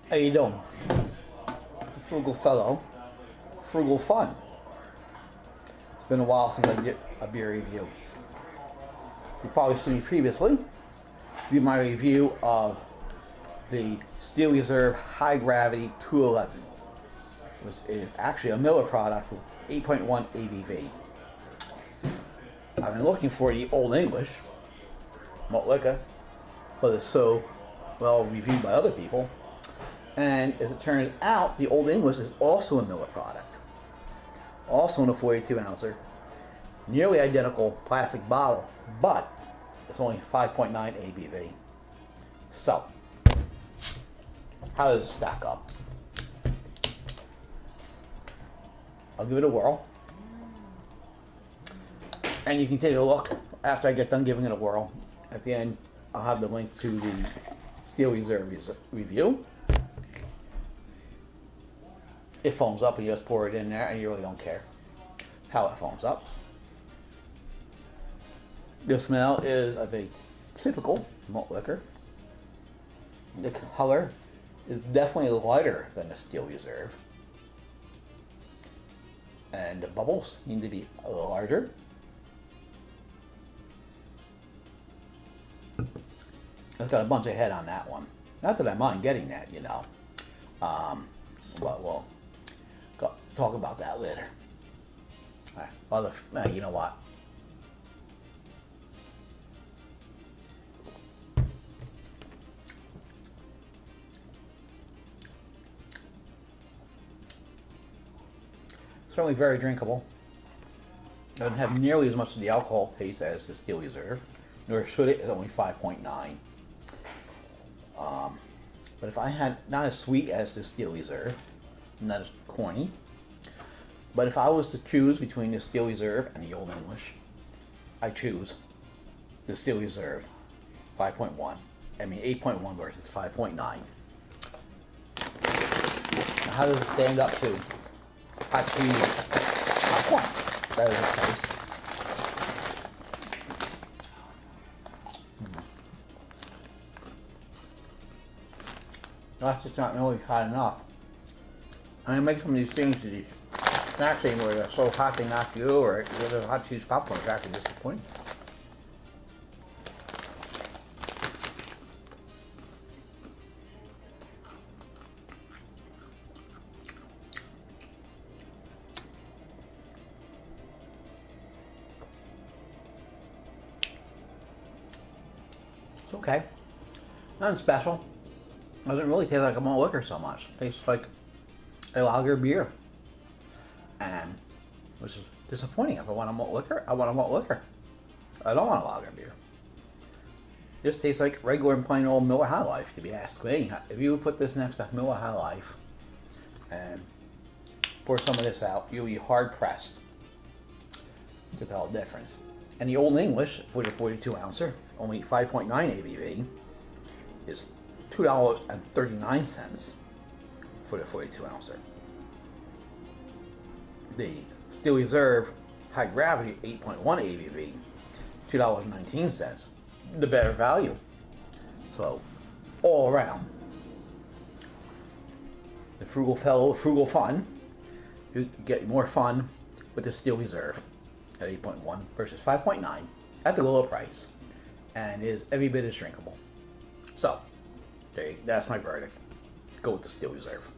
How you doing? The frugal fellow, frugal fun. It's been a while since I did a beer review. You've probably seen me previously do my review of the Steel Reserve High Gravity 211, which is actually a Miller product with 8.1 ABV. I've been looking for the Olde English Malt Liquor, because it's so well reviewed by other people. And as it turns out, the Olde English is also a Miller product. Also in a 42 ouncer, nearly identical plastic bottle, but it's only 5.9 ABV. So, how does it stack up? I'll give it a whirl. And you can take a look after I get done giving it a whirl. At the end, I'll have the link to the Steel Reserve review. It foams up and you just pour it in there and you really don't care how it foams up. The smell is of a typical malt liquor. The color is definitely lighter than the Steel Reserve. And the bubbles need to be larger. It's got a bunch of head on that one. Not that I mind getting that, you know. But we'll talk about that later. All right. You know what? Certainly very drinkable. Doesn't have nearly as much of the alcohol taste as the Steel Reserve, nor should it. It's only 5.9. But if I had, not as sweet as the Steel Reserve, not as corny, but if I was to choose between the Steel Reserve and the Olde English, I choose the Steel Reserve 5.1. I mean 8.1 versus 5.9. Now how does it stand up to hot cheese popcorn? That is the case. That's just not really hot enough. I'm gonna make some of these things to these snacks where they're so hot they knock you over. The hot cheese popcorn is actually disappointing. It's okay. Nothing special. Doesn't really taste like a malt liquor so much. It tastes like a lager beer. And which is disappointing. If I want a malt liquor, I want a malt liquor. I don't want a lager beer. It just tastes like regular and plain old Miller High Life, to be asked me. If you would put this next to Miller High Life and pour some of this out, you'll be hard pressed to tell the difference. And the Olde English for the 42 ouncer, only 5.9 ABV, is $2.39 for the 42 ouncer. The Steel Reserve High Gravity 8.1 ABV, $2.19. The better value. So, all around, the frugal fellow, frugal fun. You get more fun with the Steel Reserve at 8.1 versus 5.9 at the lower price, and is every bit as drinkable. So, that's my verdict. Go with the Steel Reserve.